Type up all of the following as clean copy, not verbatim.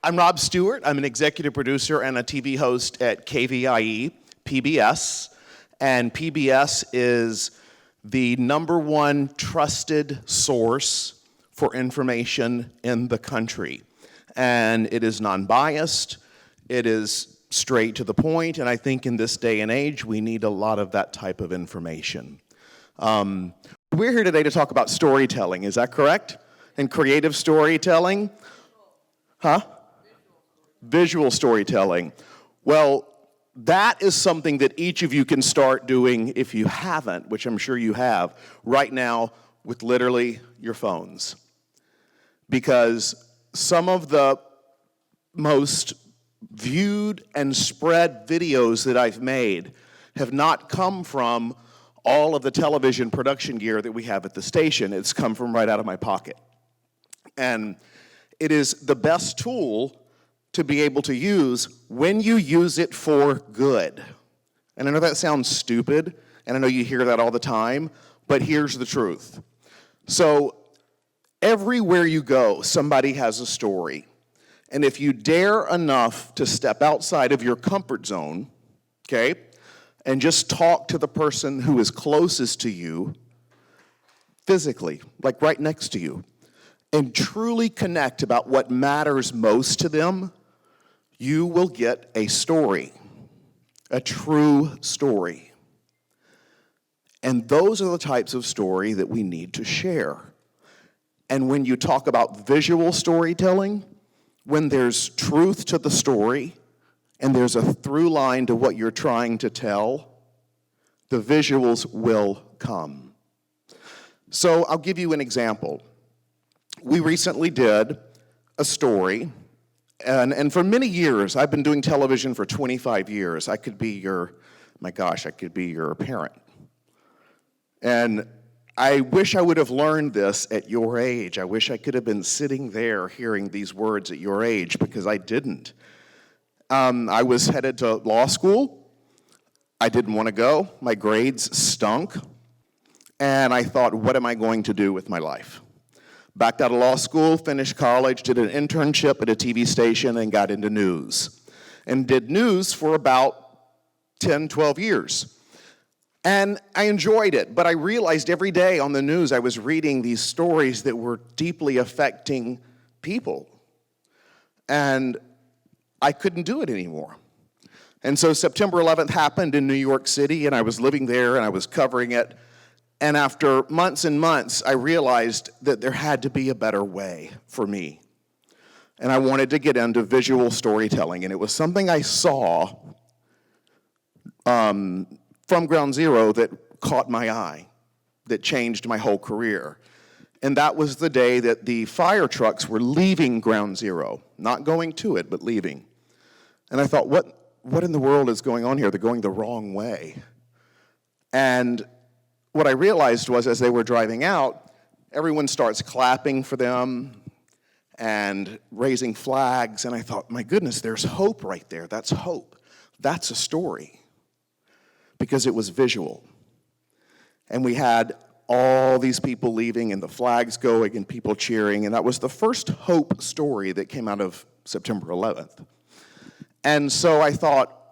I'm Rob Stewart. I'm an executive producer and a TV host at KVIE, PBS. And PBS is the #1 trusted source for information in the country. And it is non-biased, it is straight to the point, and I think in this day and age, we need a lot of that type of information. We're here today to talk about storytelling, is that correct? And creative storytelling? Huh? Visual storytelling. Well, that is something that each of you can start doing if you haven't, which I'm sure you have, right now with literally your phones. Because some of the most viewed and spread videos that I've made have not come from all of the television production gear that we have at the station. It's come from right out of my pocket. And it is the best tool to be able to use when you use it for good. And I know that sounds stupid, and I know you hear that all the time, but here's the truth. So everywhere you go, somebody has a story. And if you dare enough to step outside of your comfort zone, okay, and just talk to the person who is closest to you, physically, like right next to you, and truly connect about what matters most to them, you will get a story, a true story. And those are the types of story that we need to share. And when you talk about visual storytelling, when there's truth to the story and there's a through line to what you're trying to tell, the visuals will come. So I'll give you an example. We recently did a story, and for many years, I've been doing television for 25 years. I could be your parent. And I wish I would have learned this at your age. I wish I could have been sitting there hearing these words at your age, because I didn't. I was headed to law school. I didn't want to go. My grades stunk. And I thought, what am I going to do with my life? Backed out of law school, finished college, did an internship at a TV station, and got into news. And did news for about 10, 12 years. And I enjoyed it, but I realized every day on the news I was reading these stories that were deeply affecting people. And I couldn't do it anymore. And so September 11th happened in New York City, and I was living there, and I was covering it. And after months and months, I realized that there had to be a better way for me. And I wanted to get into visual storytelling, and it was something I saw from Ground Zero that caught my eye, that changed my whole career. And that was the day that the fire trucks were leaving Ground Zero, not going to it, but leaving. And I thought, what in the world is going on here? They're going the wrong way. And what I realized was, as they were driving out, everyone starts clapping for them and raising flags, and I thought, my goodness, there's hope right there. That's hope. That's a story. Because it was visual. And we had all these people leaving and the flags going and people cheering, and that was the first hope story that came out of September 11th. And so I thought,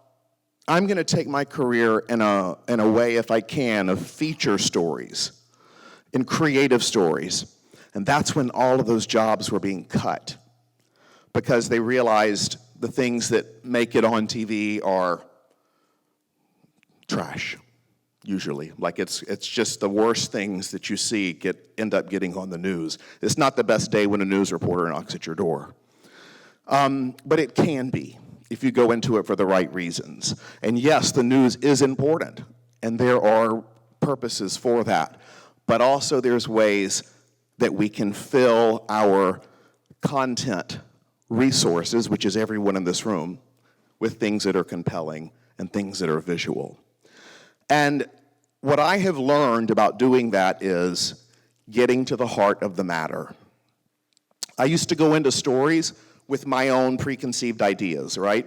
I'm going to take my career in a way, if I can, of feature stories, in creative stories. And that's when all of those jobs were being cut, because they realized the things that make it on TV are trash, usually. Like it's just the worst things that you see end up getting on the news. It's not the best day when a news reporter knocks at your door. But it can be, if you go into it for the right reasons. And yes, the news is important, and there are purposes for that. But also there's ways that we can fill our content resources, which is everyone in this room, with things that are compelling and things that are visual. And what I have learned about doing that is getting to the heart of the matter. I used to go into stories with my own preconceived ideas, right?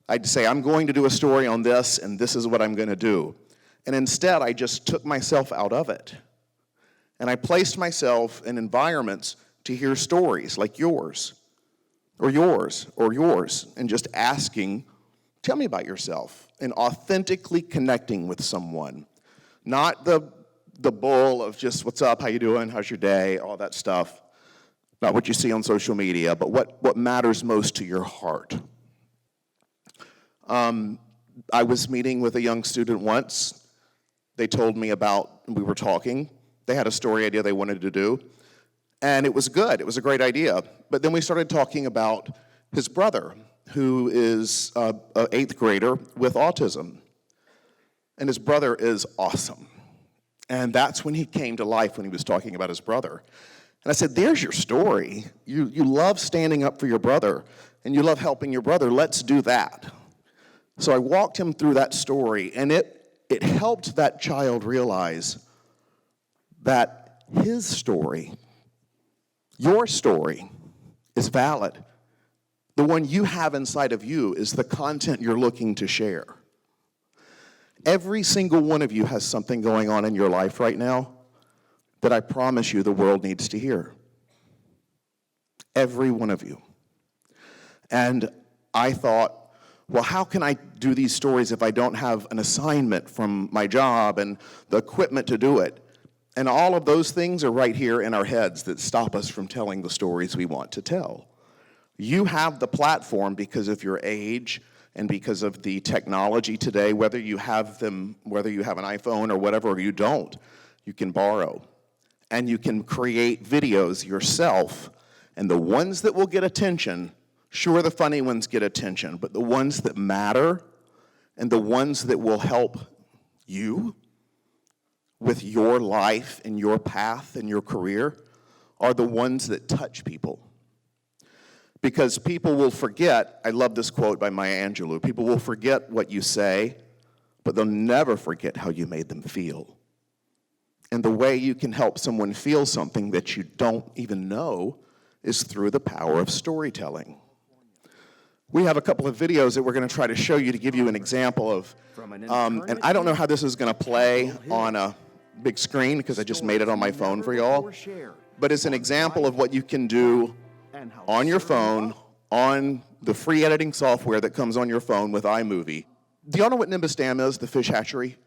I'd say, I'm going to do a story on this, and this is what I'm going to do. And instead, I just took myself out of it. And I placed myself in environments to hear stories like yours, or yours, and just asking, tell me about yourself, and authentically connecting with someone. Not the bull of just, what's up, how you doing, how's your day, all that stuff. Not what you see on social media, but what matters most to your heart. I was meeting with a young student once. They told me we were talking. They had a story idea they wanted to do. And it was good. It was a great idea. But then we started talking about his brother, who is an 8th grader with autism. And his brother is awesome. And that's when he came to life, when he was talking about his brother. And I said, there's your story. You love standing up for your brother, and you love helping your brother. Let's do that. So I walked him through that story, and it helped that child realize that his story, your story, is valid. The one you have inside of you is the content you're looking to share. Every single one of you has something going on in your life right now that I promise you the world needs to hear. Every one of you. And I thought, well, how can I do these stories if I don't have an assignment from my job and the equipment to do it? And all of those things are right here in our heads that stop us from telling the stories we want to tell. You have the platform because of your age and because of the technology today, whether you have an iPhone or whatever, or you don't, you can borrow. And you can create videos yourself, and the ones that will get attention, sure, the funny ones get attention, but the ones that matter and the ones that will help you with your life and your path and your career are the ones that touch people. Because people will forget, I love this quote by Maya Angelou, people will forget what you say, but they'll never forget how you made them feel. And the way you can help someone feel something that you don't even know is through the power of storytelling. We have a couple of videos that we're going to try to show you to give you an example of, and I don't know how this is going to play on a big screen because I just made it on my phone for y'all, but it's an example of what you can do on your phone, on the free editing software that comes on your phone with iMovie. Do y'all know what Nimbus Dam is, the fish hatchery?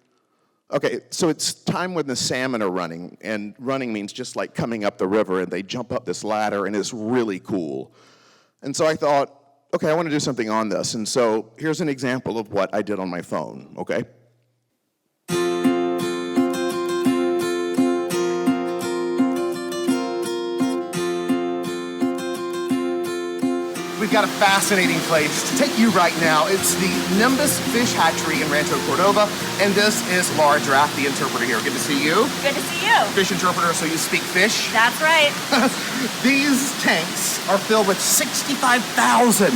Okay, so it's time when the salmon are running, and running means just like coming up the river, and they jump up this ladder, and it's really cool. And so I thought, okay, I want to do something on this, and so here's an example of what I did on my phone, okay? We've got a fascinating place to take you right now. It's the Nimbus Fish Hatchery in Rancho Cordova, and this is Laura Draft, the interpreter here. Good to see you. Good to see you. Fish interpreter, so you speak fish. That's right. These tanks are filled with 65,000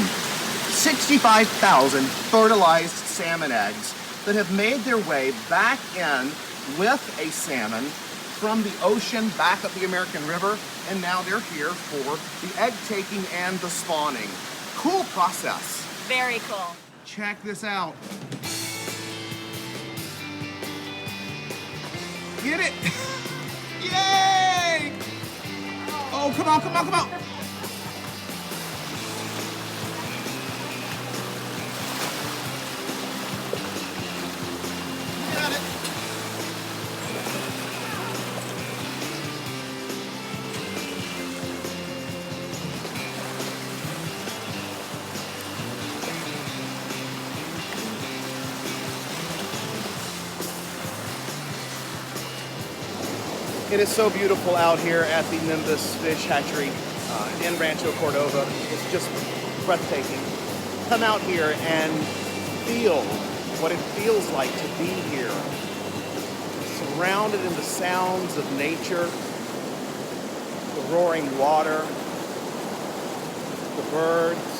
fertilized salmon eggs that have made their way back in with a salmon from the ocean back up the American River, and now they're here for the egg taking and the spawning. Cool process. Very cool. Check this out. Get it? Yay! Oh, come on, come on, come on. Got it. It is so beautiful out here at the Nimbus Fish Hatchery in Rancho Cordova. It's just breathtaking. Come out here and feel what it feels like to be here. Surrounded in the sounds of nature, the roaring water, the birds.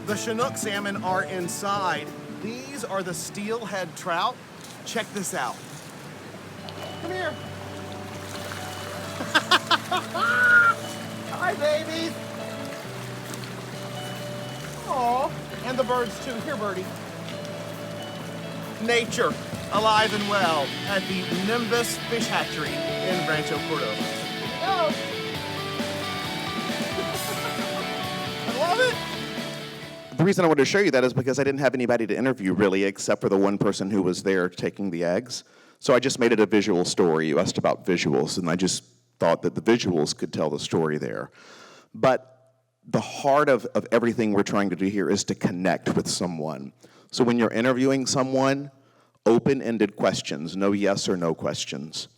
The Chinook salmon are inside. These are the steelhead trout. Check this out. Come here. Hi, babies. Aw. And the birds too. Here, birdie. Nature, alive and well, at the Nimbus Fish Hatchery in Rancho Cordova. Oh. I love it. The reason I wanted to show you that is because I didn't have anybody to interview really except for the one person who was there taking the eggs. So I just made it a visual story. You asked about visuals, and I just thought that the visuals could tell the story there. But the heart of everything we're trying to do here is to connect with someone. So when you're interviewing someone, open-ended questions, no yes or no questions.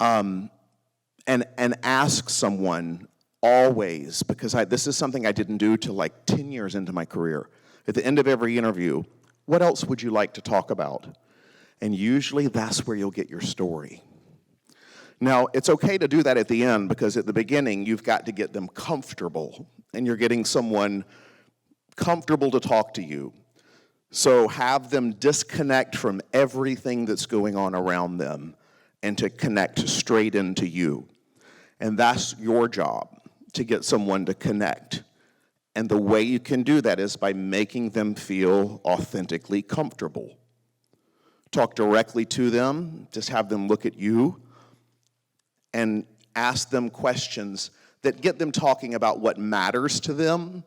And ask someone always, because this is something I didn't do till like 10 years into my career. At the end of every interview, what else would you like to talk about? And usually that's where you'll get your story. Now, it's okay to do that at the end because at the beginning, you've got to get them comfortable, and you're getting someone comfortable to talk to you. So have them disconnect from everything that's going on around them and to connect straight into you. And that's your job, to get someone to connect. And the way you can do that is by making them feel authentically comfortable. Talk directly to them, just have them look at you, and ask them questions that get them talking about what matters to them.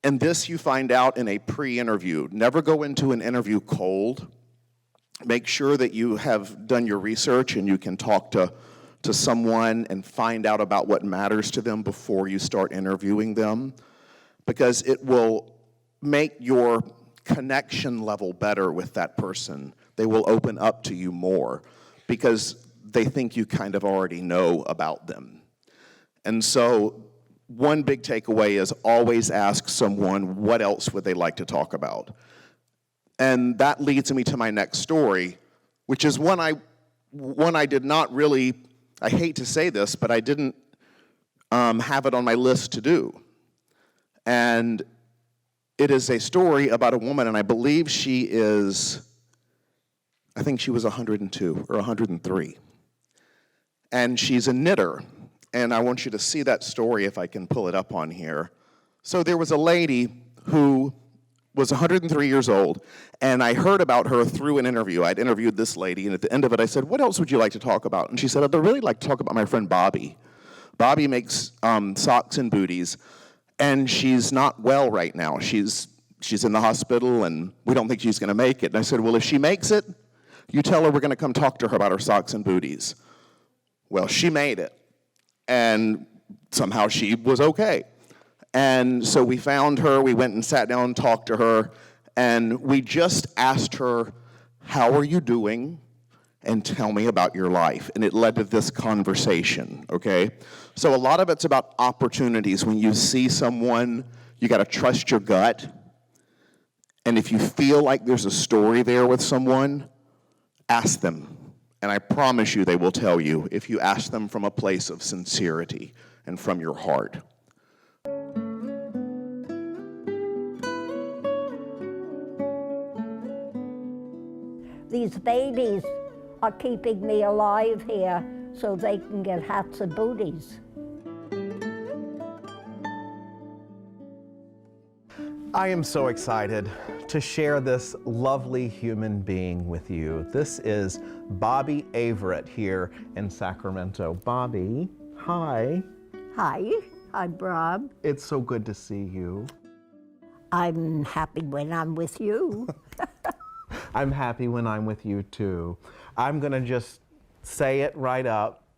And this you find out in a pre-interview. Never go into an interview cold. Make sure that you have done your research and you can talk to someone and find out about what matters to them before you start interviewing them, because it will make your connection level better with that person. They will open up to you more because they think you kind of already know about them. And so one big takeaway is always ask someone what else would they like to talk about. And that leads me to my next story, which is one I did not really, I hate to say this, but I didn't have it on my list to do. And it is a story about a woman, and I believe I think she was 102 or 103. And she's a knitter. And I want you to see that story if I can pull it up on here. So there was a lady who was 103 years old, and I heard about her through an interview. I'd interviewed this lady, and at the end of it, I said, what else would you like to talk about? And she said, I'd really like to talk about my friend Bobby. Bobby makes socks and booties, and she's not well right now. She's in the hospital, and we don't think she's going to make it. And I said, well, if she makes it, you tell her we're going to come talk to her about her socks and booties. Well, she made it, and somehow she was okay. And so we found her, we went and sat down and talked to her, and we just asked her, how are you doing? And tell me about your life. And it led to this conversation, okay? So a lot of it's about opportunities. When you see someone, you gotta trust your gut. And if you feel like there's a story there with someone, ask them. And I promise you they will tell you if you ask them from a place of sincerity and from your heart. These babies are keeping me alive here so they can get hats and booties. I am so excited to share this lovely human being with you. This is Bobby Averett here in Sacramento. Bobby, hi. Hi, I'm Bob. It's so good to see you. I'm happy when I'm with you. I'm happy when I'm with you too. I'm gonna just say it right up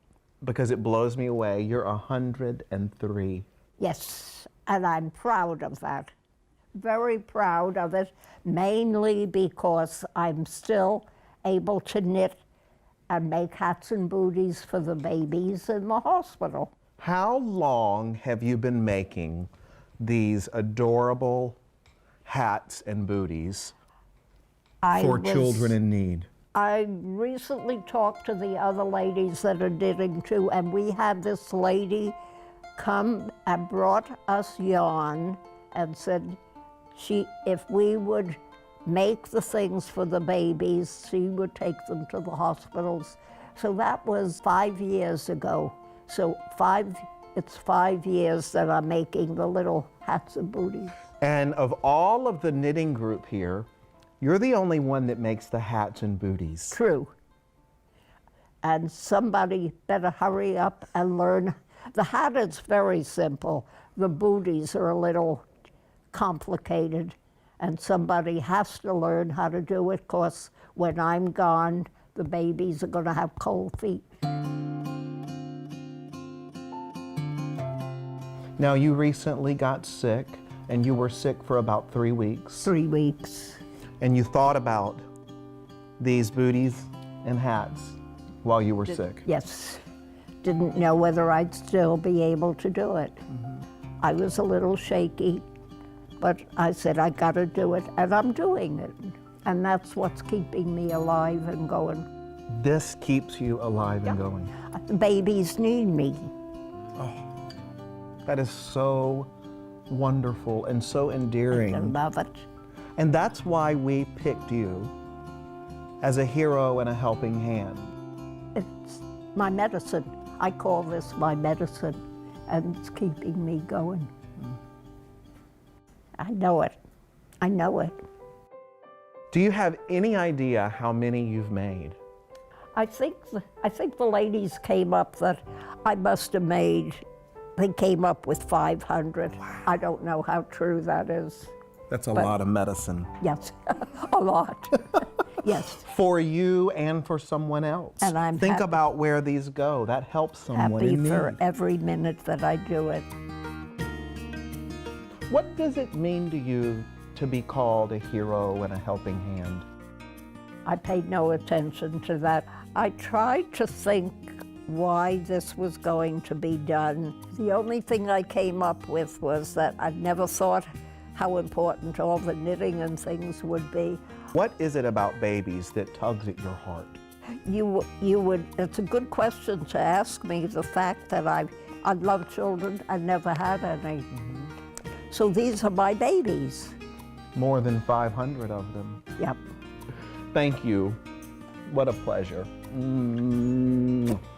because it blows me away. You're 103. Yes, and I'm proud of that. Very proud of it, mainly because I'm still able to knit and make hats and booties for the babies in the hospital. How long have you been making these adorable hats and booties for children in need? I recently talked to the other ladies that are knitting too, and we had this lady come and brought us yarn and said if we would make the things for the babies, she would take them to the hospitals. So that was 5 years ago. So it's 5 years that I'm making the little hats and booties. And of all of the knitting group here, you're the only one that makes the hats and booties. True. And somebody better hurry up and learn. The hat is very simple. The booties are a little complicated, and somebody has to learn how to do it, because when I'm gone, the babies are going to have cold feet. Now, you recently got sick, and you were sick for about 3 weeks. 3 weeks. And you thought about these booties and hats while you were sick. Yes. Didn't know whether I'd still be able to do it. I was a little shaky, but I said, I gotta do it, and I'm doing it. And that's what's keeping me alive and going. This keeps you alive and going. The babies need me. That is so wonderful and so endearing. I love it. And that's why we picked you as a hero and a helping hand. It's my medicine. I call this my medicine, and it's keeping me going. I know it. I know it. Do you have any idea how many you've made? I think the ladies came up that I must have made. They came up with 500. Wow. I don't know how true that is. That's a lot of medicine. Yes, a lot. Yes. For you and for someone else. And I'm Think happy. about where these go. That helps someone Happy in for need. every minute that I do it. What does it mean to you to be called a hero and a helping hand? I paid no attention to that. I tried to think why this was going to be done. The only thing I came up with was that I'd never thought how important all the knitting and things would be. What is it about babies that tugs at your heart? You would, it's a good question to ask me, the fact that I love children, I never had any. So these are my babies. More than 500 of them. Yep. Thank you. What a pleasure.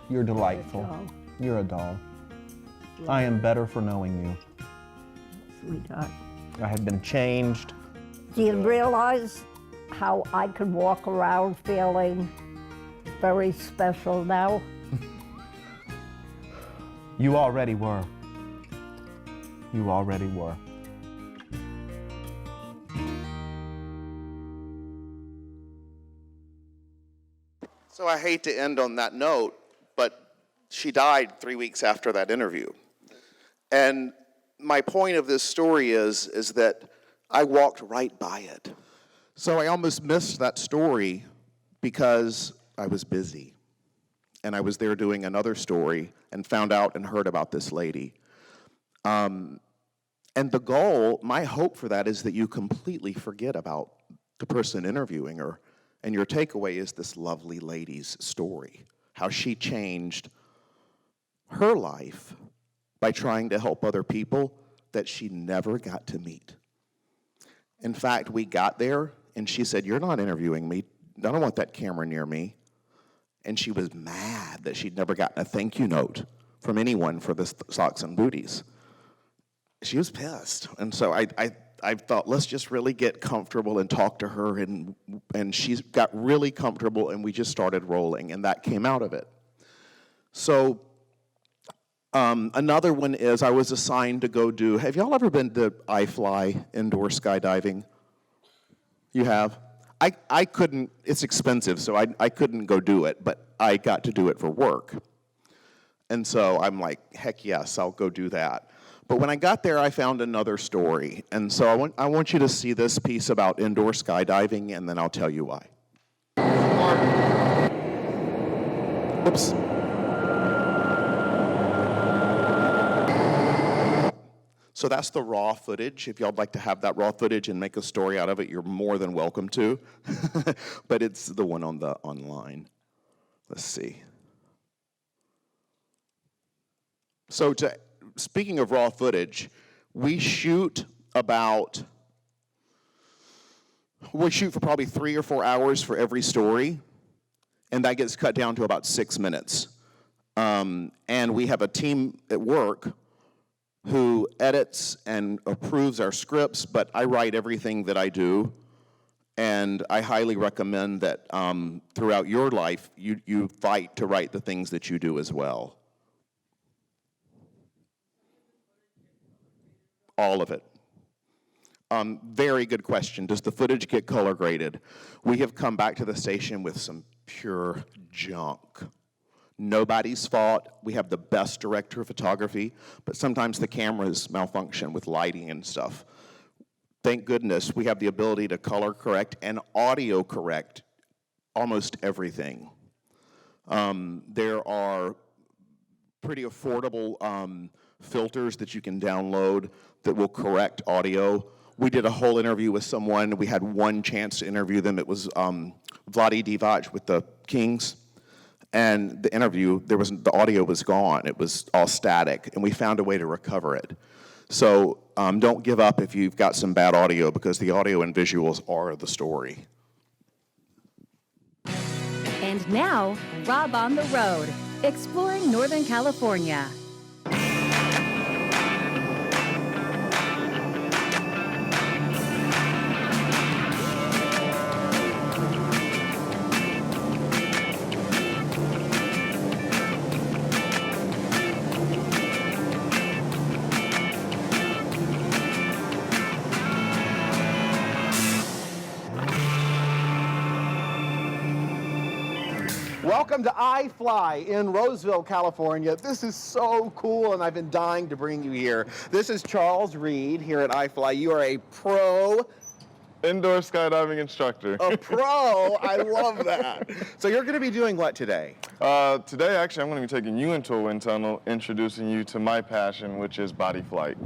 You're delightful. doll. You're a doll. I am better for knowing you. Sweetheart. I have been changed. Do you realize how I can walk around feeling very special now? You already were. You already were. So I hate to end on that note, but she died 3 weeks after that interview. And my point of this story is that I walked right by it. So I almost missed that story because I was busy. And I was there doing another story and found out and heard about this lady. And the goal, my hope for that is that you completely forget about the person interviewing her, and your takeaway is this lovely lady's story, how she changed her life by trying to help other people that she never got to meet. In fact, we got there, and she said, "You're not interviewing me. I don't want that camera near me." And she was mad that she'd never gotten a thank you note from anyone for the socks and booties. She was pissed. And so I thought, let's just really get comfortable and talk to her. And she got really comfortable, and we just started rolling, and that came out of it. So another one is I was assigned to go do, have y'all ever been to iFly indoor skydiving? You have? I couldn't, it's expensive, so I couldn't go do it, but I got to do it for work. And so I'm like, heck yes, I'll go do that. But when I got there, I found another story. And so I want you to see this piece about indoor skydiving, and then I'll tell you why. Oops. So that's the raw footage. If y'all would like to have that raw footage and make a story out of it, you're more than welcome to. But it's the one on the online. Let's see. So speaking of raw footage, we shoot for probably 3 or 4 hours for every story, and that gets cut down to about 6 minutes. And we have a team at work who edits and approves our scripts, but I write everything that I do. And I highly recommend that throughout your life, you fight to write the things that you do as well. All of it. Very good question. Does the footage get color graded? We have come back to the station with some pure junk. Nobody's fault. We have the best director of photography, but sometimes the cameras malfunction with lighting and stuff. Thank goodness we have the ability to color correct and audio correct almost everything. There are pretty affordable filters that you can download that will correct audio. We did a whole interview with someone. We had one chance to interview them. It was Vlade Divac with the Kings. And the interview, the audio was gone. It was all static, and we found a way to recover it. So don't give up if you've got some bad audio, because the audio and visuals are the story. And now, Rob on the road, exploring Northern California. Welcome to iFly in Roseville, California. This is so cool, and I've been dying to bring you here. This is Charles Reed here at iFly. You are a pro indoor skydiving instructor. A pro? I love that. So you're going to be doing what today? Today, actually, I'm going to be taking you into a wind tunnel, introducing you to my passion, which is body flight.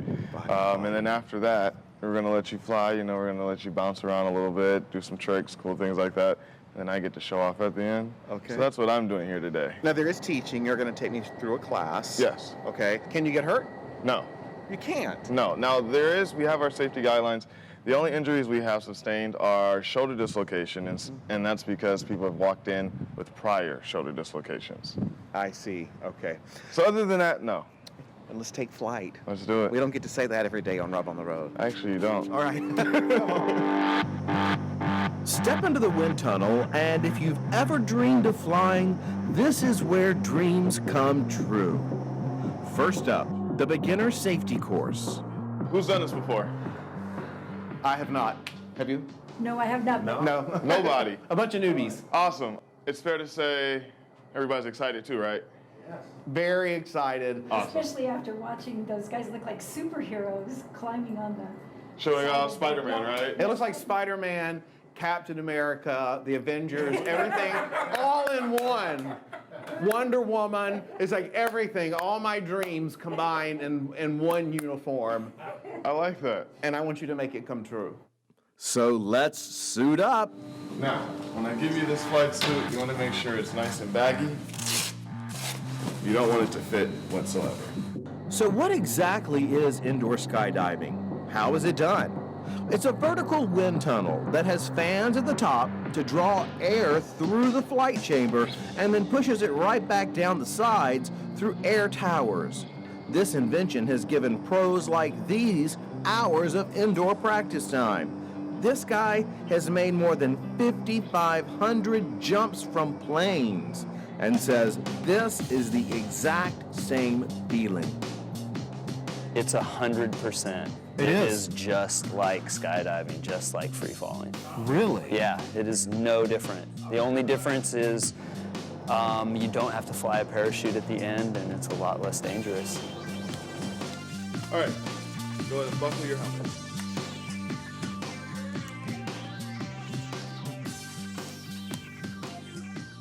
And then after that, we're going to let you fly. You know, we're going to let you bounce around a little bit, do some tricks, cool things like that. And I get to show off at the end. Okay. So that's what I'm doing here today. Now, there is teaching. You're going to take me through a class. Yes. Okay. Can you get hurt? No. You can't? No. Now, we have our safety guidelines. The only injuries we have sustained are shoulder dislocation, and that's because people have walked in with prior shoulder dislocations. I see. Okay. So other than that, no. And let's take flight. Let's do it. We don't get to say that every day on Rob on the Road. Actually, you don't. All right. Step into the wind tunnel, and if you've ever dreamed of flying, this is where dreams come true. First up, the beginner safety course. Who's done this before? I have not. Have you? No, I have not. No. Nobody. A bunch of newbies. Awesome. It's fair to say everybody's excited too, right? Very excited. Awesome. Especially after watching those guys look like superheroes climbing on the... Showing off Spider-Man, right? It looks like Spider-Man, Captain America, the Avengers, everything all in one. Wonder Woman. It's like everything, all my dreams combined in one uniform. I like that. And I want you to make it come true. So let's suit up. Now, when I give you this flight suit, you want to make sure it's nice and baggy. You don't want it to fit whatsoever. So what exactly is indoor skydiving? How is it done? It's a vertical wind tunnel that has fans at the top to draw air through the flight chamber and then pushes it right back down the sides through air towers. This invention has given pros like these hours of indoor practice time. This guy has made more than 5,500 jumps from planes and says this is the exact same feeling. It's 100%. It is just like skydiving, just like free falling. Really? Yeah, it is no different. The only difference is you don't have to fly a parachute at the end, and it's a lot less dangerous. All right, go ahead and buckle your helmet.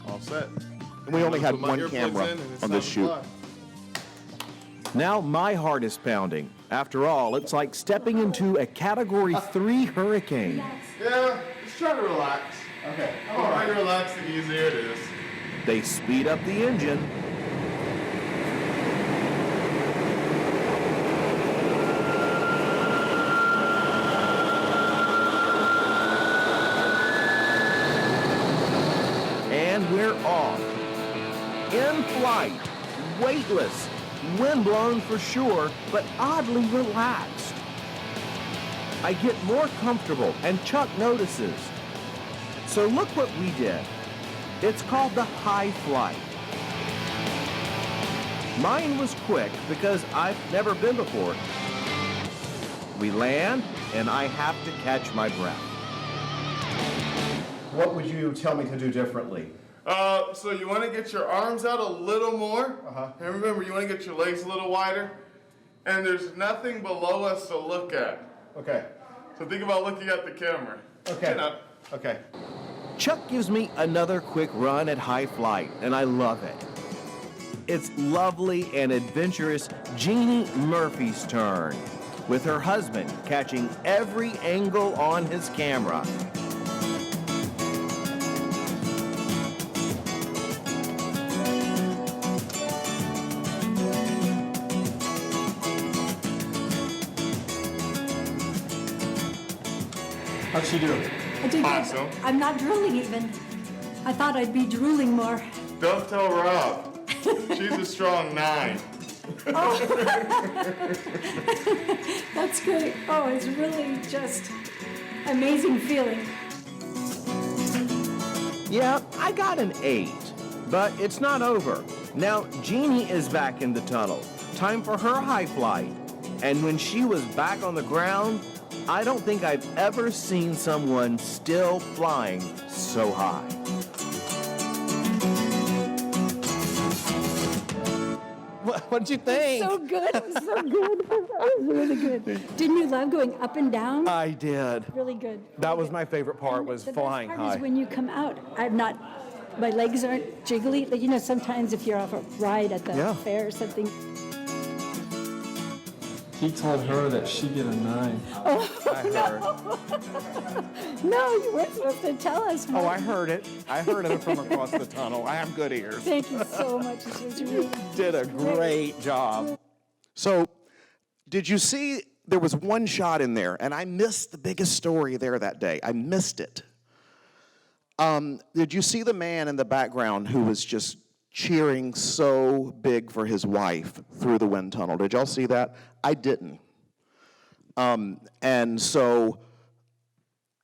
All set. And we only had Put my one earplugs camera in and it's on time this to shoot. fly. Now my heart is pounding. After all, it's like stepping into a Category 3 hurricane. Yeah, just try to relax. Okay. The more you relax, the easier it is. They speed up the engine. And we're off. In flight, weightless, windblown for sure, but oddly relaxed. I get more comfortable, and Chuck notices. So look what we did. It's called the high flight. Mine was quick because I've never been before. We land, and I have to catch my breath. What would you tell me to do differently? So you want to get your arms out a little more. And remember, you want to get your legs a little wider. And there's nothing below us to look at. Okay. So think about looking at the camera. Okay. Chin up. Okay. Chuck gives me another quick run at high flight, and I love it. It's lovely and adventurous Jeannie Murphy's turn, with her husband catching every angle on his camera. How'd she do? I did Awesome. good. I'm not drooling even. I thought I'd be drooling more. Don't tell Rob. She's a strong 9. That's great. Oh, it's really just amazing feeling. Yeah, I got an 8, but it's not over. Now, Jeannie is back in the tunnel. Time for her high flight. And when she was back on the ground, I don't think I've ever seen someone still flying so high. What'd you think? So good. It was so good. It was really good. Didn't you love going up and down? I did. Really good. That was my favorite part, was The flying best part high. is when you come out, my legs aren't jiggly. Like, you know, sometimes if you're off a ride at the Yeah. fair or something. He told her that she'd get a 9. I heard. No, you weren't supposed to tell us. Oh, I heard it. I heard it from across the tunnel. I have good ears. Thank you so much. This was really Did a great job. So, did you see there was one shot in there, and I missed the biggest story there that day. I missed it. Did you see the man in the background who was just cheering so big for his wife through the wind tunnel? Did y'all see that? I didn't. And so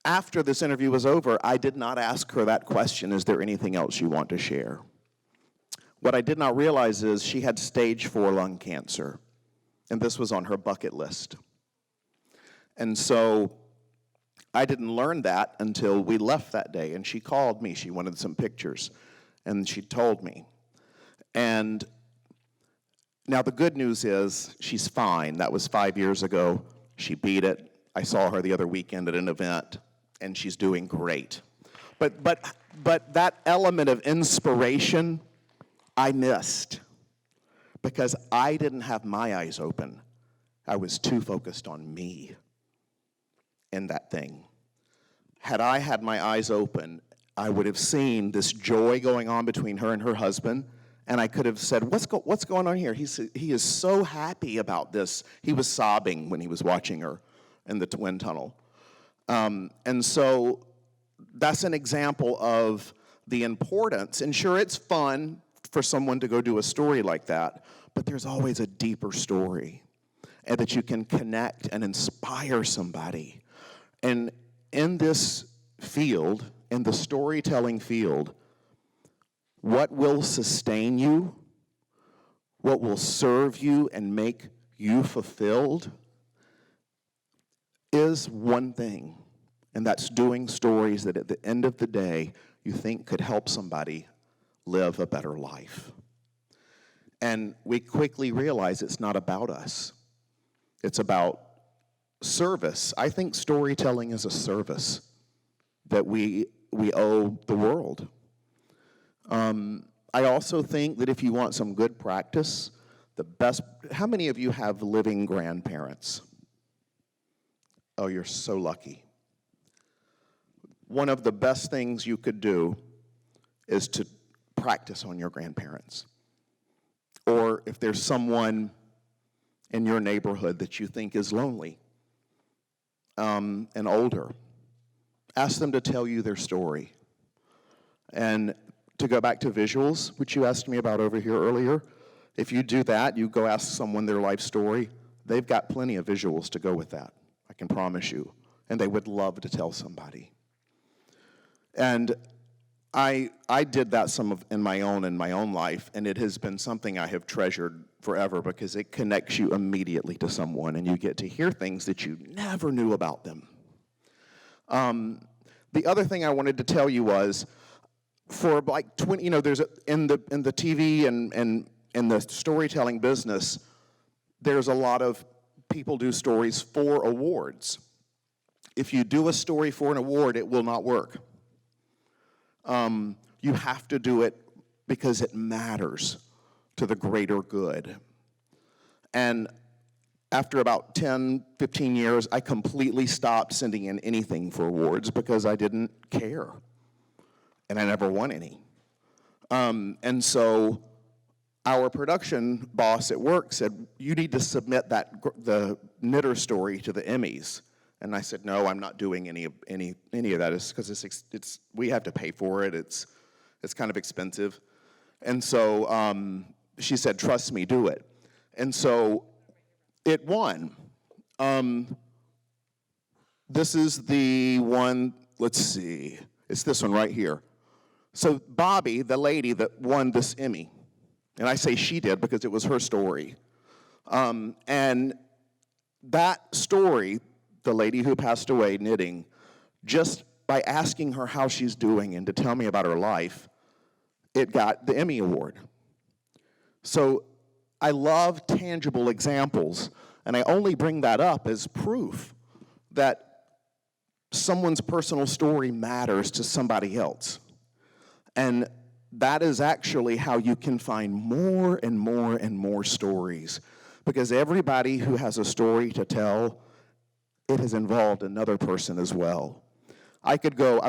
after this interview was over, I did not ask her that question, is there anything else you want to share? What I did not realize is she had stage 4 lung cancer, and this was on her bucket list. And so I didn't learn that until we left that day, and she called me. She wanted some pictures, and she told me. And now the good news is she's fine. That was 5 years ago. She beat it. I saw her the other weekend at an event, and she's doing great. But that element of inspiration I missed because I didn't have my eyes open. I was too focused on me in that thing. Had I had my eyes open, I would have seen this joy going on between her and her husband, and I could have said, what's going on here? He is so happy about this. He was sobbing when he was watching her in the wind tunnel. And so that's an example of the importance. And sure, it's fun for someone to go do a story like that, but there's always a deeper story, and that you can connect and inspire somebody. And in this field, in the storytelling field, what will sustain you, what will serve you and make you fulfilled is one thing, and that's doing stories that at the end of the day you think could help somebody live a better life. And we quickly realize it's not about us. It's about service. I think storytelling is a service that we owe the world. I also think that if you want some good practice, how many of you have living grandparents? Oh, you're so lucky. One of the best things you could do is to practice on your grandparents. Or if there's someone in your neighborhood that you think is lonely and older, ask them to tell you their story. And to go back to visuals, which you asked me about over here earlier, If you do that, you go ask someone their life story, they've got plenty of visuals to go with that, I can promise you. And they would love to tell somebody. And I did that in my own life, and it has been something I have treasured forever because it connects you immediately to someone, and you get to hear things that you never knew about them. The other thing I wanted to tell you was, for like 20, there's in the TV and in the storytelling business, there's a lot of people do stories for awards. If you do a story for an award, it will not work. You have to do it because it matters to the greater good. And after about 10, 15 years, I completely stopped sending in anything for awards because I didn't care. And I never won any. And so our production boss at work said, you need to submit the knitter story to the Emmys. And I said, no, I'm not doing any of that. It's because we have to pay for it. It's kind of expensive. And so she said, trust me, do it. And so it won. This is the one, let's see. It's this one right here. So Bobby, the lady that won this Emmy, and I say she did because it was her story. And that story, the lady who passed away knitting, just by asking her how she's doing and to tell me about her life, it got the Emmy Award. So I love tangible examples, and I only bring that up as proof that someone's personal story matters to somebody else. And that is actually how you can find more and more and more stories, because everybody who has a story to tell, it has involved another person as well. I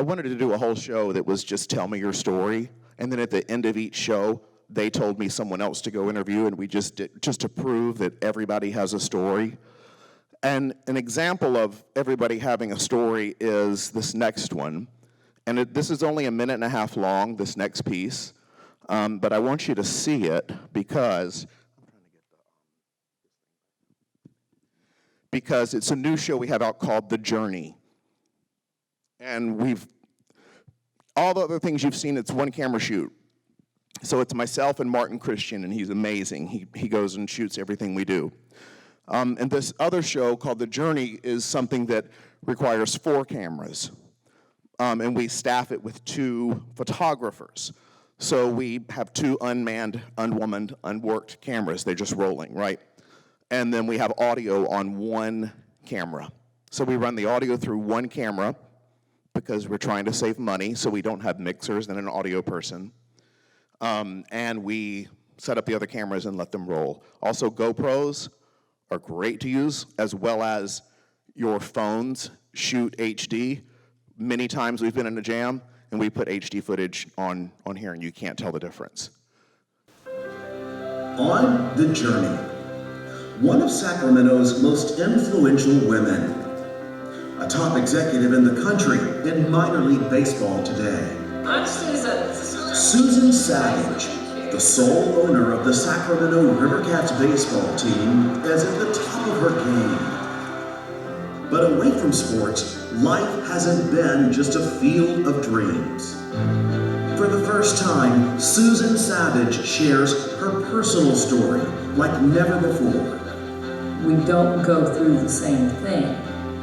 wanted to do a whole show that was just tell me your story, and then at the end of each show, they told me someone else to go interview, and we just to prove that everybody has a story. And an example of everybody having a story is this next one. And this is only 1.5 minutes long, this next piece. But I want you to see it because it's a new show we have out called The Journey. And all the other things you've seen, it's one camera shoot. So it's myself and Martin Christian, and he's amazing. He goes and shoots everything we do. And this other show called The Journey is something that requires 4 cameras. And we staff it with 2 photographers. So we have 2 unmanned, unwomaned, unworked cameras. They're just rolling, right? And then we have audio on 1 camera. So we run the audio through 1 camera because we're trying to save money, so we don't have mixers and an audio person. And we set up the other cameras and let them roll. Also, GoPros are great to use, as well as your phones shoot HD. Many times we've been in a jam, and we put HD footage on here, and you can't tell the difference. On The Journey, one of Sacramento's most influential women, a top executive in the country in minor league baseball today. I'm Susan. Susan Savage, the sole owner of the Sacramento Rivercats baseball team, is at the top of her game. But away from sports, life hasn't been just a field of dreams. For the first time, Susan Savage shares her personal story like never before. We don't go through the same thing,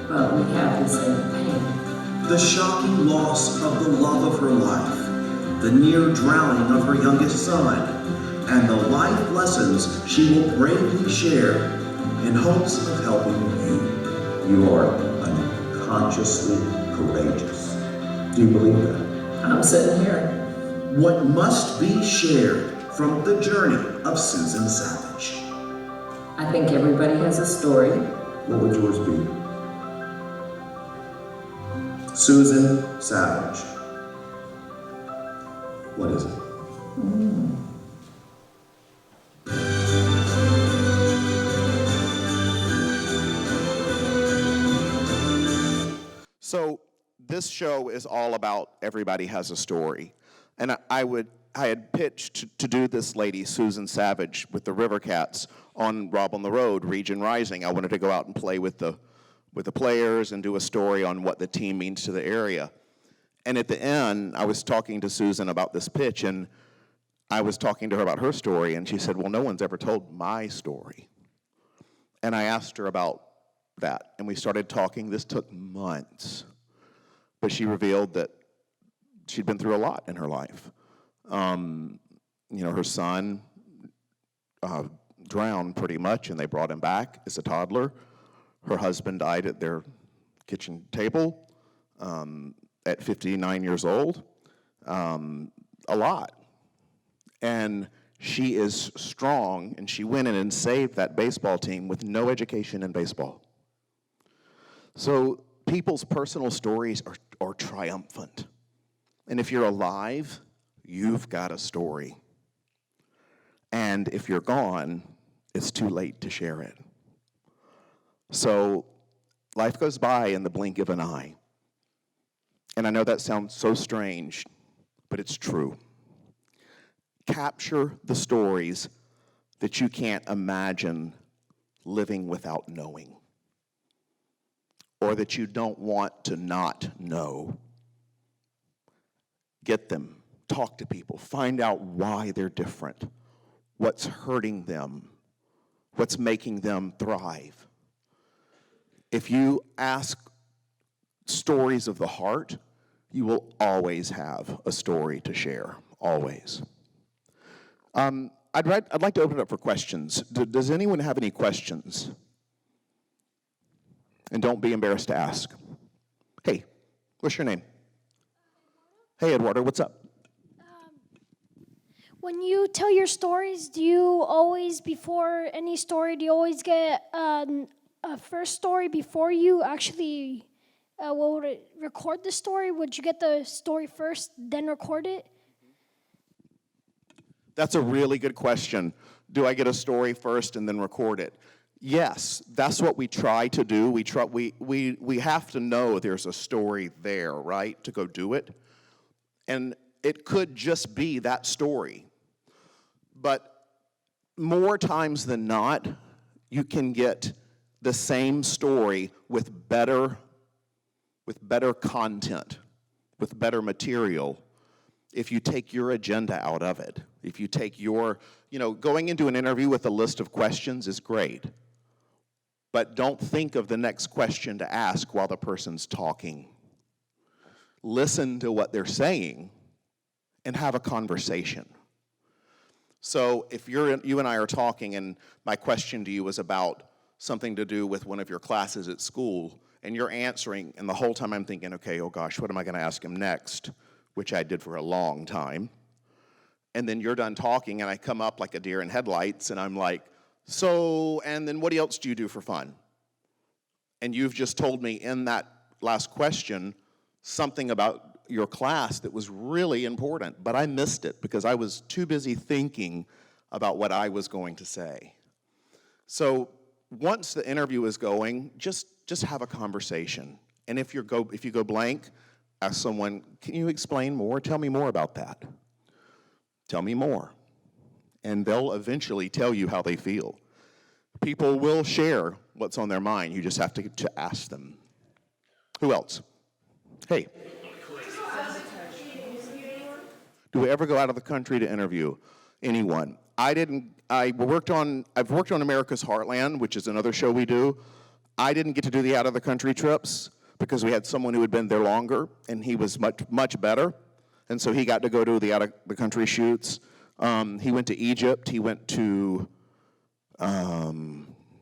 but we have the same pain. The shocking loss of the love of her life, the near drowning of her youngest son, and the life lessons she will bravely share in hopes of helping you. You are unconsciously courageous. Do you believe that? I'm sitting here. What must be shared from the journey of Susan Savage? I think everybody has a story. What would yours be? Susan Savage. What is it? So this show is all about everybody has a story. And I would had pitched to do this lady, Susan Savage, with the River Cats on Rob on the Road, Region Rising. I wanted to go out and play with the players and do a story on what the team means to the area. And at the end, I was talking to Susan about this pitch, and I was talking to her about her story, and she said, well, no one's ever told my story. And I asked her about that, and we started talking. This took months, but she revealed that she'd been through a lot in her life. Her son drowned pretty much, and they brought him back as a toddler. Her husband died at their kitchen table at 59 years old. A lot. And she is strong, and she went in and saved that baseball team with no education in baseball. So people's personal stories are triumphant. And if you're alive, you've got a story. And if you're gone, it's too late to share it. So life goes by in the blink of an eye. And I know that sounds so strange, but it's true. Capture the stories that you can't imagine living without knowing, or that you don't want to not know. Get them, talk to people, find out why they're different, what's hurting them, what's making them thrive. If you ask stories of the heart, you will always have a story to share, always. I'd like to open it up for questions. Does anyone have any questions? And don't be embarrassed to ask. Hey, what's your name? Hey, Eduardo, what's up? When you tell your stories, do you always, before any story, do you always get a first story before you actually record the story? Would you get the story first, then record it? That's a really good question. Do I get a story first and then record it? Yes, that's what we try to do. We have to know there's a story there, right, to go do it. And it could just be that story. But more times than not, you can get the same story with better content, with better material, if you take your agenda out of it. If you take going into an interview with a list of questions is great, but don't think of the next question to ask while the person's talking. Listen to what they're saying and have a conversation. So if you and I are talking and my question to you is about something to do with one of your classes at school, and you're answering, and the whole time I'm thinking, okay, oh gosh, what am I going to ask him next? Which I did for a long time. And then you're done talking, and I come up like a deer in headlights, and I'm like, so, and then what else do you do for fun? And you've just told me in that last question something about your class that was really important, but I missed it because I was too busy thinking about what I was going to say. So once the interview is going, just have a conversation. And if you go blank, ask someone, can you explain more? Tell me more about that. Tell me more. And they'll eventually tell you how they feel. People will share what's on their mind. You just have to ask them. Who else? Hey. Do we ever go out of the country to interview anyone? I've worked on America's Heartland, which is another show we do. I didn't get to do the out of the country trips because we had someone who had been there longer, and he was much, much better. And so he got to go to the out of the country shoots. He went to Egypt, he went to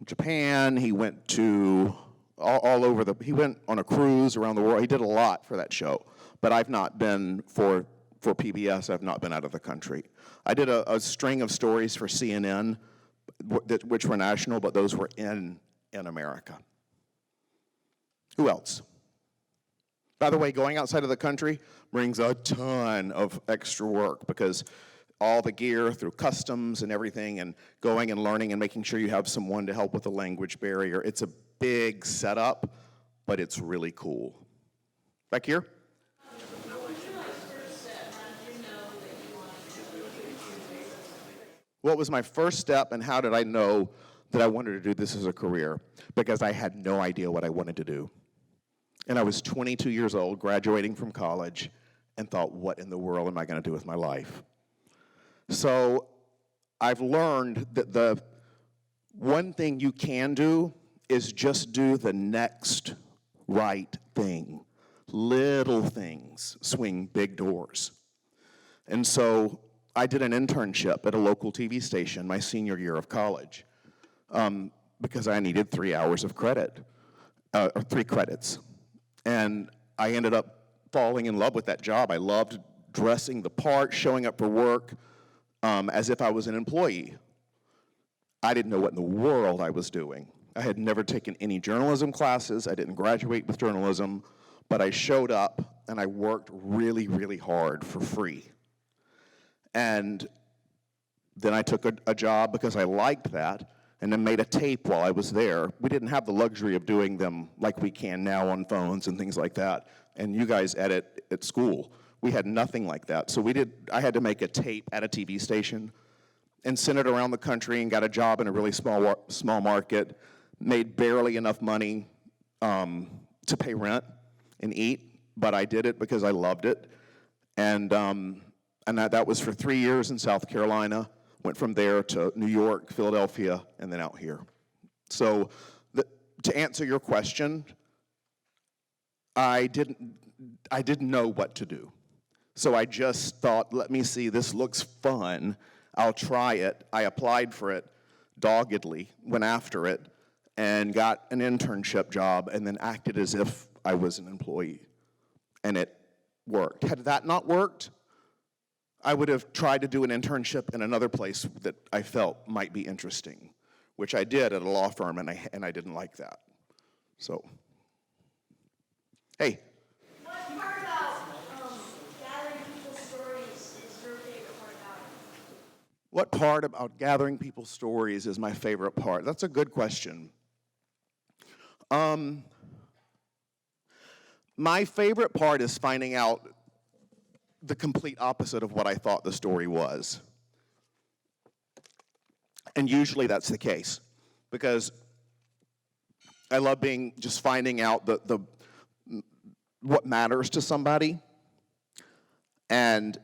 Japan, he went to all over he went on a cruise around the world. He did a lot for that show. But I've not been, for PBS, I've not been out of the country. I did a string of stories for CNN, which were national, but those were in America. Who else? By the way, going outside of the country brings a ton of extra work because all the gear through customs and everything, and going and learning and making sure you have someone to help with the language barrier. It's a big setup, but it's really cool. Back here? What was my first step, and how did I know that I wanted to do this as a career? Because I had no idea what I wanted to do. And I was 22 years old, graduating from college, and thought, what in the world am I going to do with my life? So I've learned that the one thing you can do is just do the next right thing. Little things swing big doors. And so I did an internship at a local TV station my senior year of college because I needed 3 hours of credit, or 3 credits. And I ended up falling in love with that job. I loved dressing the part, showing up for work as if I was an employee. I didn't know what in the world I was doing. I had never taken any journalism classes. I didn't graduate with journalism, but I showed up and I worked really, really hard for free. And then I took a job because I liked that, and then made a tape while I was there. We didn't have the luxury of doing them like we can now on phones and things like that. And you guys edit at school. We had nothing like that. So I had to make a tape at a TV station and sent it around the country and got a job in a really small market, made barely enough money to pay rent and eat, but I did it because I loved it. And that was for 3 years in South Carolina. Went from there to New York, Philadelphia, and then out here. So to answer your question, I didn't know what to do. So I just thought, let me see, this looks fun. I'll try it. I applied for it doggedly, went after it, and got an internship job, and then acted as if I was an employee. And it worked. Had that not worked, I would have tried to do an internship in another place that I felt might be interesting, which I did at a law firm, and I didn't like that. So, hey. What part about gathering people's stories is your favorite part about it? What part about gathering people's stories is my favorite part? That's a good question. My favorite part is finding out the complete opposite of what I thought the story was. And usually that's the case, because I love just finding out what matters to somebody. And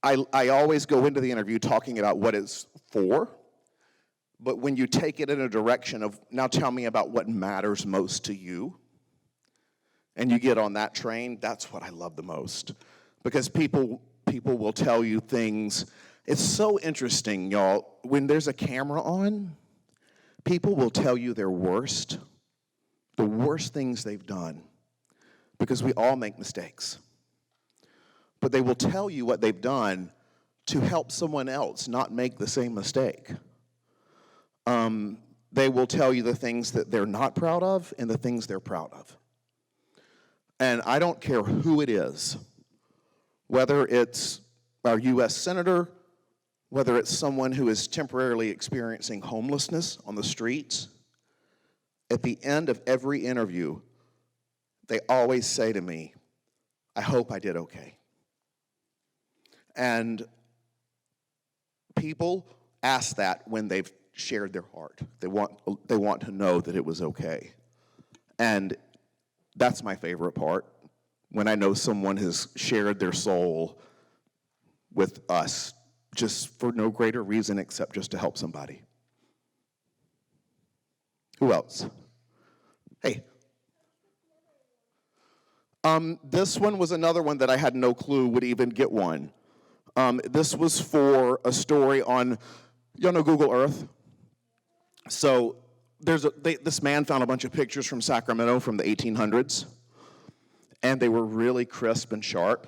I always go into the interview talking about what it's for, but when you take it in a direction of, now tell me about what matters most to you, and you get on that train, that's what I love the most. Because people will tell you things. It's so interesting, y'all. When there's a camera on, people will tell you the worst things they've done, because we all make mistakes. But they will tell you what they've done to help someone else not make the same mistake. They will tell you the things that they're not proud of and the things they're proud of. And I don't care who it is, whether it's our U.S. Senator, whether it's someone who is temporarily experiencing homelessness on the streets. At the end of every interview, they always say to me, I hope I did okay. And people ask that when they've shared their heart. They want to know that it was okay. And that's my favorite part, when I know someone has shared their soul with us just for no greater reason except just to help somebody. Who else? Hey. This one was another one that I had no clue would even get one. This was for a story on, y'all know Google Earth? So this man found a bunch of pictures from Sacramento from the 1800s, and they were really crisp and sharp,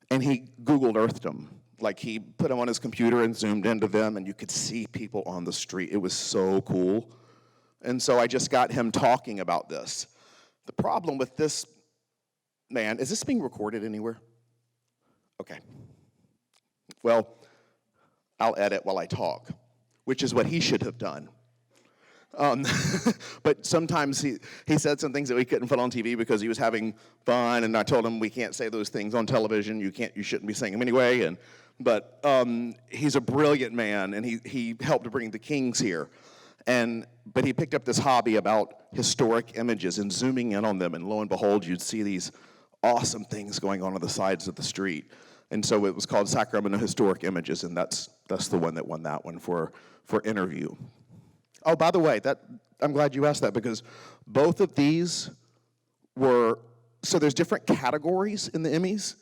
and he Googled Earthed them. Like, he put them on his computer and zoomed into them, and you could see people on the street. It was so cool. And so I just got him talking about this. The problem with this man, is this being recorded anywhere? Okay. Well, I'll edit while I talk, which is what he should have done. But sometimes he said some things that we couldn't put on TV because he was having fun, and I told him we can't say those things on television. You shouldn't be saying them anyway. but he's a brilliant man, and he helped bring the Kings here. But he picked up this hobby about historic images and zooming in on them, and lo and behold, you'd see these awesome things going on the sides of the street. And so it was called Sacramento Historic Images, and that's the one that won that one for interview. Oh, by the way, I'm glad you asked that, because both of these were, so there's different categories in the Emmys.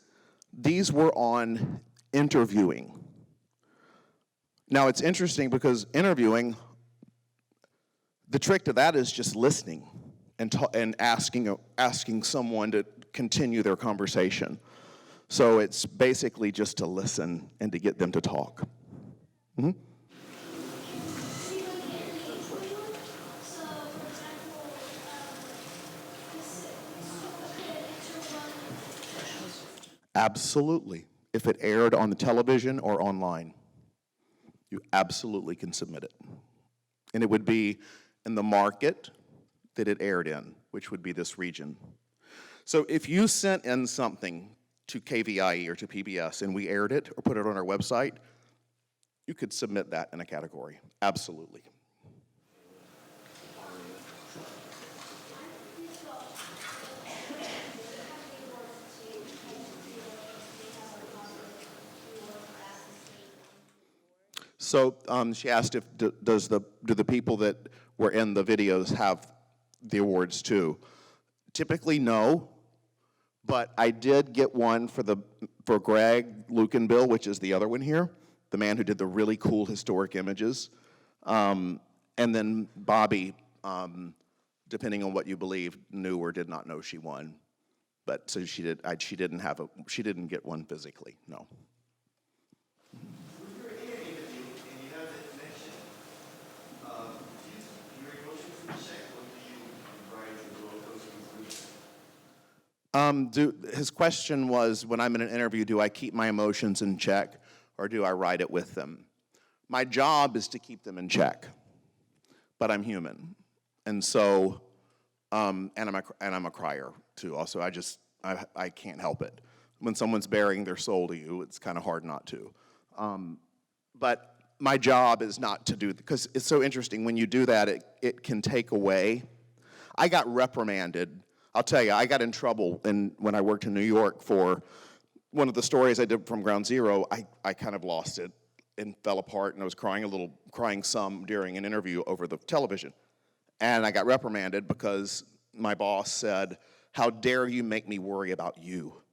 These were on interviewing. Now it's interesting because interviewing, the trick to that is just listening and asking someone to continue their conversation. So it's basically just to listen and to get them to talk. Mm-hmm. Absolutely. If it aired on the television or online, you absolutely can submit it. And it would be in the market that it aired in, which would be this region. So if you sent in something to KVIE or to PBS and we aired it or put it on our website, you could submit that in a category. Absolutely. So she asked if do the people that were in the videos have the awards too? Typically no, but I did get one for Greg, Luke, and Bill, which is the other one here, the man who did the really cool historic images, and then Bobby, depending on what you believe, knew or did not know she won, but so she didn't get one physically, no. His question was, when I'm in an interview, do I keep my emotions in check or do I write it with them? My job is to keep them in check, but I'm human. And so, and I'm a crier too also. I can't help it. When someone's bearing their soul to you, it's kind of hard not to. But my job is not to do, because it's so interesting, when you do that, it can take away. I got reprimanded. I'll tell you, I got in trouble when I worked in New York for one of the stories I did from Ground Zero. I kind of lost it and fell apart, and I was crying some during an interview over the television. And I got reprimanded because my boss said, "How dare you make me worry about you?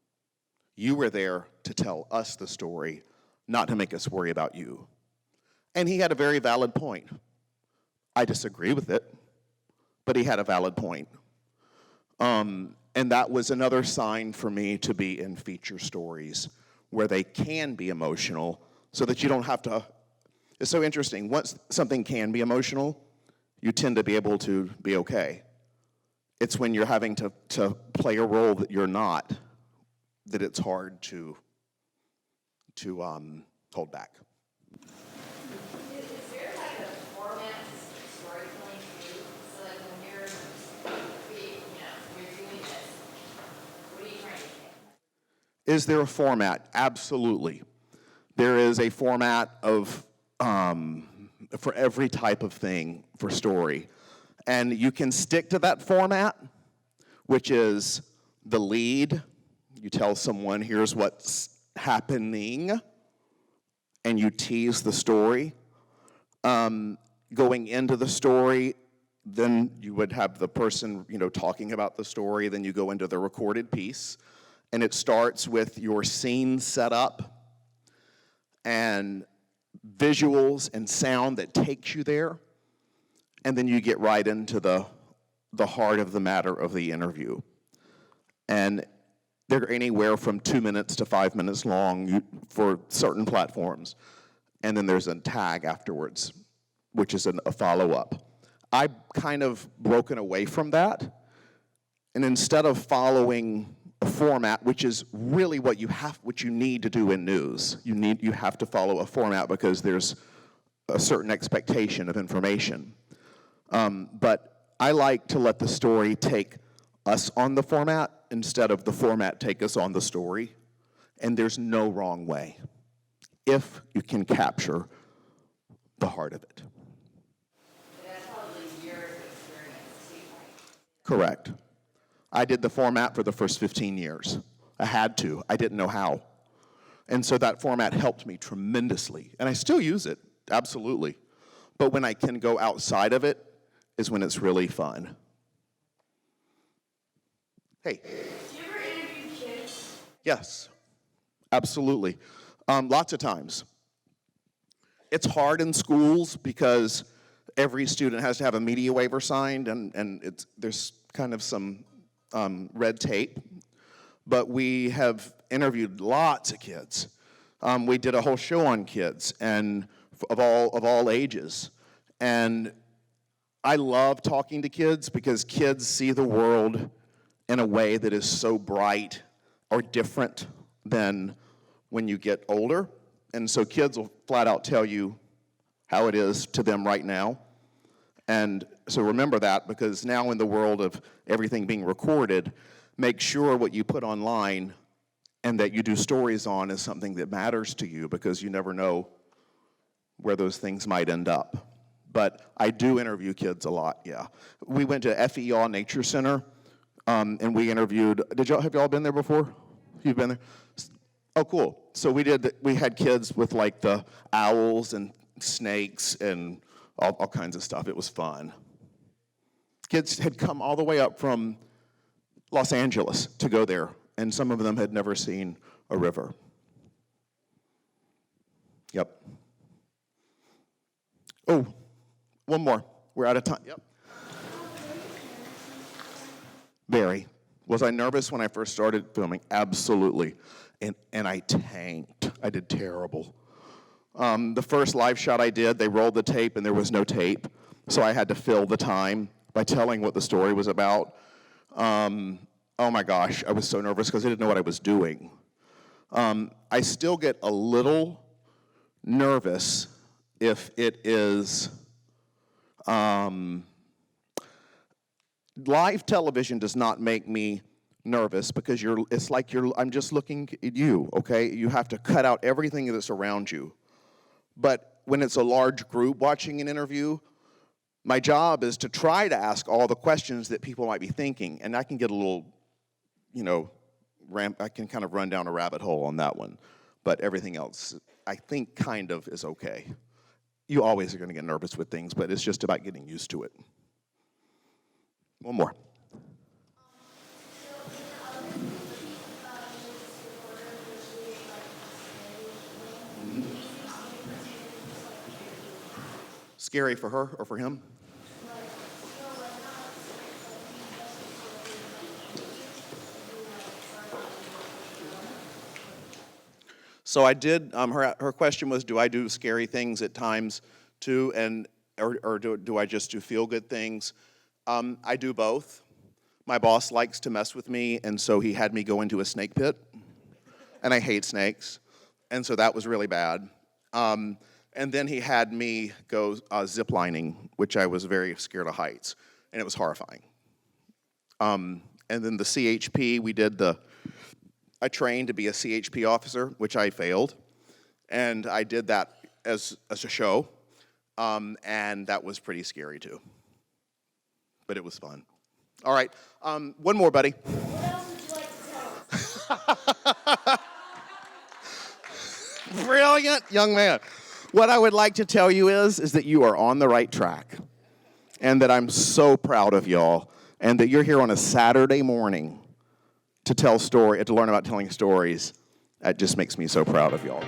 You were there to tell us the story, not to make us worry about you." And he had a very valid point. I disagree with it, but he had a valid point. And that was another sign for me to be in feature stories where they can be emotional so that you don't have to. It's so interesting. Once something can be emotional, you tend to be able to be okay. It's when you're having to play a role that you're not that it's hard to hold back. Is there a format? Absolutely. There is a format of for every type of thing for story. And you can stick to that format, which is the lead. You tell someone, here's what's happening, and you tease the story. Going into the story, then you would have the person, talking about the story, then you go into the recorded piece. And it starts with your scene set up and visuals and sound that takes you there. And then you get right into the heart of the matter of the interview. And they're anywhere from 2 minutes to 5 minutes long for certain platforms. And then there's a tag afterwards, which is a follow-up. I've kind of broken away from that. And instead of following a format, which is really what you need to do in news. You have to follow a format because there's a certain expectation of information. But I like to let the story take us on the format instead of the format take us on the story. And there's no wrong way. if you can capture the heart of it. That's probably years of experience. Correct. I did the format for the first 15 years. I had to. I didn't know how. And so that format helped me tremendously. And I still use it, absolutely. But when I can go outside of it is when it's really fun. Hey. Do you ever interview kids? Yes, absolutely. Lots of times. It's hard in schools because every student has to have a media waiver signed, and there's kind of some red tape. But we have interviewed lots of kids. We did a whole show on kids and of all ages. And I love talking to kids because kids see the world in a way that is so bright or different than when you get older. And so kids will flat out tell you how it is to them right now. And so remember that, because now in the world of everything being recorded, make sure what you put online and that you do stories on is something that matters to you, because you never know where those things might end up. But I do interview kids a lot, yeah. We went to FER Nature Center, and we interviewed, have y'all been there before? You've been there? Oh, cool. So we had kids with like the owls and snakes and all kinds of stuff. It was fun. Kids had come all the way up from Los Angeles to go there, and some of them had never seen a river. Yep. Oh, one more. We're out of time. Yep. Very. Was I nervous when I first started filming? Absolutely. And I tanked. I did terrible. The first live shot I did, they rolled the tape and there was no tape. So I had to fill the time by telling what the story was about. Oh my gosh, I was so nervous because I didn't know what I was doing. I still get a little nervous if it is live television does not make me nervous, because I'm just looking at you, okay? You have to cut out everything that's around you. But when it's a large group watching an interview, my job is to try to ask all the questions that people might be thinking, and I can get a little, I can kind of run down a rabbit hole on that one. But everything else, I think, kind of is okay. You always are going to get nervous with things, but it's just about getting used to it. One more. Scary for her or for him? So I did, her question was, do I do scary things at times too, or do I just do feel-good things? I do both. My boss likes to mess with me, and so he had me go into a snake pit, and I hate snakes, and so that was really bad. And then he had me go ziplining, which I was very scared of heights, and it was horrifying. And then the CHP, I trained to be a CHP officer, which I failed, and I did that as a show, and that was pretty scary too. But it was fun. All right, one more, buddy. What else would you like to tell us? Brilliant young man. What I would like to tell you is that you are on the right track, and that I'm so proud of y'all, and that you're here on a Saturday morning to learn about telling stories. That just makes me so proud of y'all.